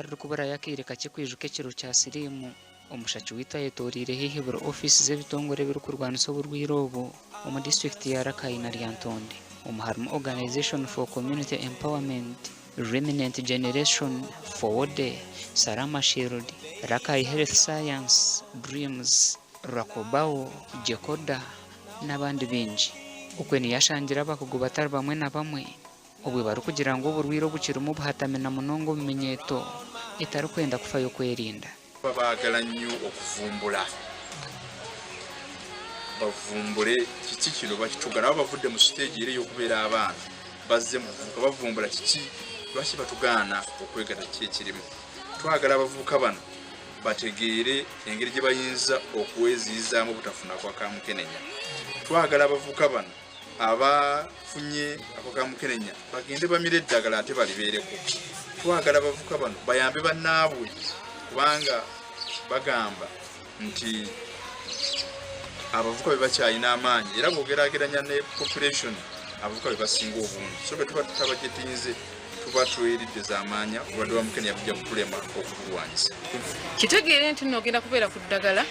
riri kubura yakire kake kwijuka ekiro kya siriimu omushaaki witu ayetoriire haihi buri ofisi z'ebitongore biri kurwanisa oburwaire obu omu disitulikiti ya Rakai na Lyantonde. Omu harimu Organization for Community Empowerment, Remnant Generation Forward, Sarama Shield, Rakai Health Science, Dreams, Rakobao, Jekoda n'abandi bingi. Ukwe niyashangira abakugu batari bamwe na bamwe obwe bari kugira ngo oburwaire obukirimu buhatamena munonga omuminyeeto etari kwenda kufayo kwerinda. Babaagala nnyo okuvumbula bavumbule kiki kino bakitugana abo bavudde mu stage eri y'okubeera abaana bazze mu kuvuka bavumbula kiki lwaki batugaana okwegata ki ekirimu. Twagala abavubuka bano bategeere engeri gye bayinza okuweziizaamu obutafuna kwakamukenenya. Twagala abavubuka bano abafunye akwakamukenenya bagende bamire eddagala ate balibeereko. Twagala abavubuka bano bayambe bannaabwe kubanga bagamba nti abavubuka be bakyalina amaanyi era bw'ogeraageranya ne population abavubuka be basinga obungi. So bwe tuba tutabajetinze tuba tweridde z'amaanya obulwadde bwa mukenenya bujja kutulema okubulwanyisa. Kitegeere nti nogenda kubeera ku ddagala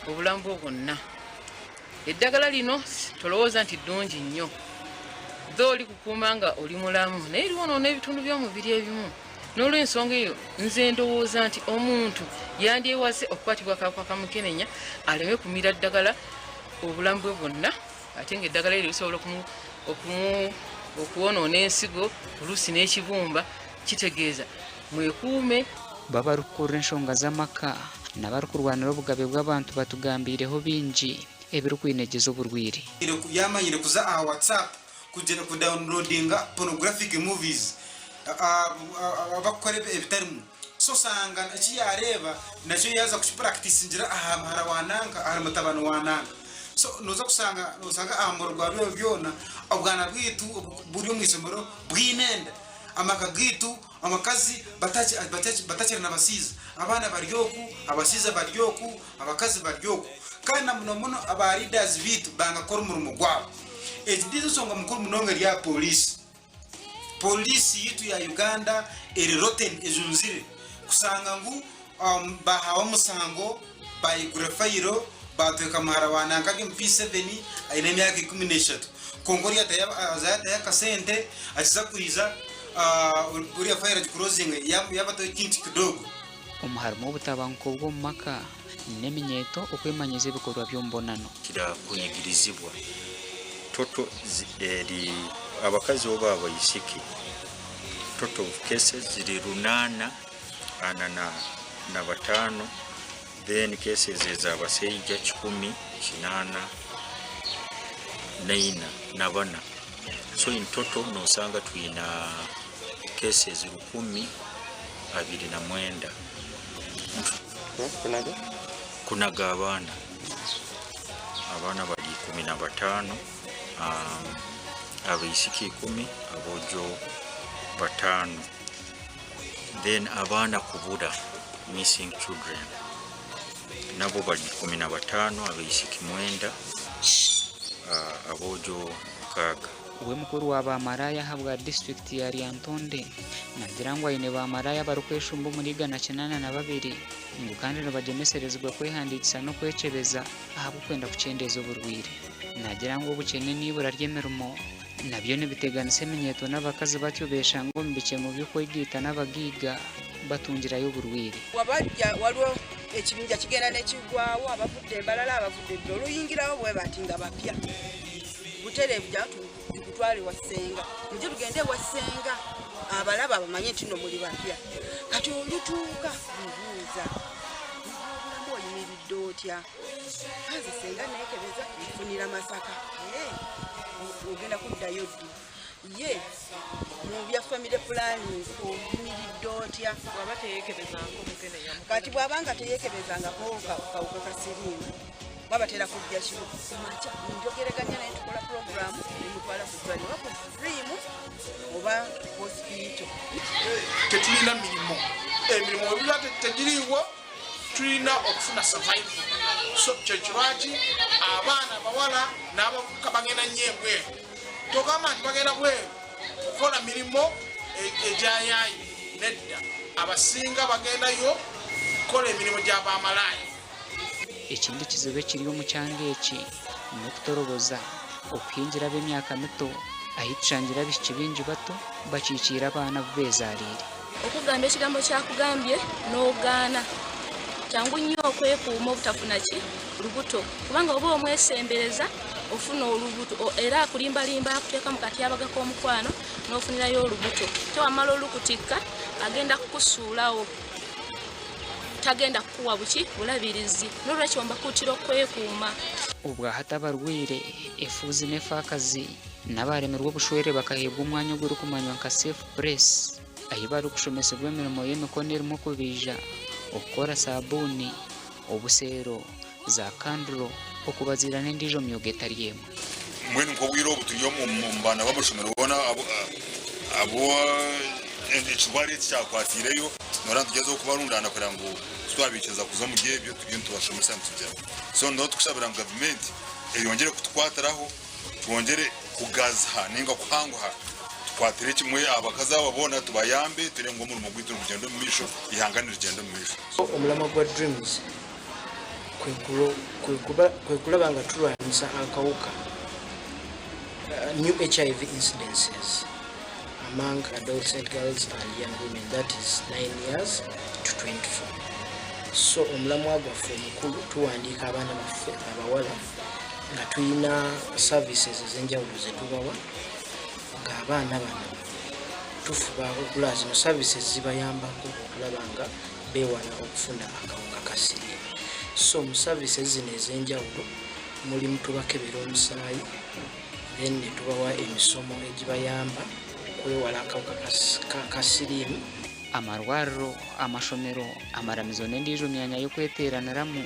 obulamu bwo bwonna. Eddagala lino tolowooza nti ddungi nnyo dho likukuuma nga oli mulamu naye liwonoona ebitundu by'omubiri ebimu. N'olw'ensonga eyo nze ndowooza nti omuntu yandyewase okukwatibwa akawuka ka mukenenya aleme kumira ddagala obulamu bwe bwonna ate ng'eddagala eryo lisobola okuwonoona ensigo oluusi n'ekibumba. Kitegeeza mwekuume. Baba rukurra ensonga z'amaka nabari kurwanira obugabe bw'abantu batugambiireho bingi ebiri kwinegeza oburwaire. Yamanyire kuza aha WhatsApp kugera ku downloadinga pornographic movies abakukora ebitarimu. So sanga ekiyareba nakyo yaza kukipractice ngira aha mahara wananga aha mutabano wananga. So noza kusanga amoro gwa byona obwana bwitu buri mu isomero bwinenda amaka gitu amakazi batachira n'abasiza abana baryoku abasiza baryoku abakazi baryoku kana muno aba leaders bitu banga kora umurimo gwabo. Ekidizo songa mukuru munonga lya polisi yitu ya Uganda eri rotten ezunzire kusanga ngu bahawa musango bayigura fayiro batweka mahara wananga MP7 aine myaka 13 kongori azayata yakasente akiza kuiza uri fayiro closing yabato ikinti kidogo. Omuharimu obutabanguko bw'omu maka n'eminyeeto okwemanyiza ebikorwa by'ombonano kira kunyigirizibwa toto eri abakazi oba abayisiki total cases ziri 845 then cases ez'abasajja 184 so in total nosanga tuyina cases 1,029 kunaga abaana bali 15 abaisiki 10 abojo 5 then abaana kubura missing children nabo bali 15 abaisiki 9 abojo 6. we mukuru wa bamaraya habwa district ya Lyantonde nagira ngo ayine bamaraya bari kweshumba muri 182 ngo kandi bageneserezwa kwehandikisa no kwecebeza ahabwo kwenda kucendeza oburwaire. Nagira ngo ubukene nibura ry'emirimo nabyo nibiteganise eminyeeto n'abakazi batyo beshango mbice mu byokwegita n'abagiga batungirayo oburwaire. Wabajja waliwo ekibinja kigenda n'ekigwawo abavudde balala abavudde oluyingirawo bwe batinga bapya butere bujatu kutwali wasenga nje tugende wasenga abalaba abamanye nti no muli bapya kati olutuuka mbuuza nabo yimiridde otya kazi senga nekebeza kufunira masaka ogenda kuddayo ddi ye mu bya family planning yimiridde otya Bwaba teyekebezanga omukenenya kati bwabanga teyekebezangako kawuka ka siriimu babatera kujja kiro kumacha njogereganya naye tukola program nemutwala kudwali wako dream oba hospital. Tetulina milimo emirimu ebula tegiriwo tulina okufuna survival. So kyekirwaki abaana bawala n'abavubuka bagenda nnyo ebweru togamba nti bagenda bweru kukola milimo ejayaayi nedda abasinga bagendayo kukola emirimu gy'abamalaaya. Ekindi kizibu ekiri omu kyanga eki n'okutoroboza okuhingira ab'emyaka mito ahitushangira abaishiki bingi bato bakikiira abaana bezaaliire. Okugamba ekigambo kyakugambye n'ogaana kyangu nnyo okwekuuma obutafuna lubuto kubanga oba omwesembereza ofuna olubuto era akulimbalimba akuteeka mu katyabaga k'omukwano n'ofunirayo olubuto tewamala olukutikka agenda kukusuulawo tagenda kukuwa bulabirizi n'olwekyo mbakuutira okwekuuma. Obwa hati abarwaire efuuzi n'efaakazi n'abaremerwa obushwere bakaheebwa omwanya ogurikumanywa nka safe press ahi barikushomesebwa emirimo y'emikono erimu okubiija okukora sabuuni obuseero za kanduro okubaziira n'endiijo myogo etari emwe. Mbwenu nk'obwire obu turi omu baana b'amashomero boona abo ekirwari eki kyakwatiireyo noora tugezeho kubarundaana kugira ngu twabikiza kuza mu byebyo tugye nitubashomesa nitugeraho. So niho tukushabira ngu gavumenti eyongere kutukwatiraho twongere kugaziha ninga kuhanguha tukwatire kimwe abakazi abo boona tubayambe ture ngu omurimo gwitu rugendo omu maisho ihanga nirigenda omu maisho. Omulamwa gwa dreams kwe kulaba nga tulwanyisa akawuka new HIV incidences among adolescent girls and young women, that is 9 years to 24. So omulamwa gwaffe omukulu tuwandiika abaana baffe abawala nga tulina services ez'enjawulo ze tubawa ng'abaana bano tufuba okulaba zino services zibayambako okulaba nga beewala okufuna akawuka ka siriimu. So mu services zino ez'enjawulo mulimu tubakebera omusaayi then ne tubawa emisomo egibayamba okwewala akawuka ka siriimu. Amarwariro, amashomero, amaramizo n'endiijo myanya y'okweteeraniramu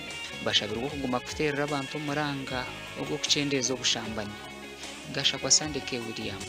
bashabirwa okuguma kuteerera abantu omuranga ogw'okucendeeza obushambani. Gasha kwa Sandeke William.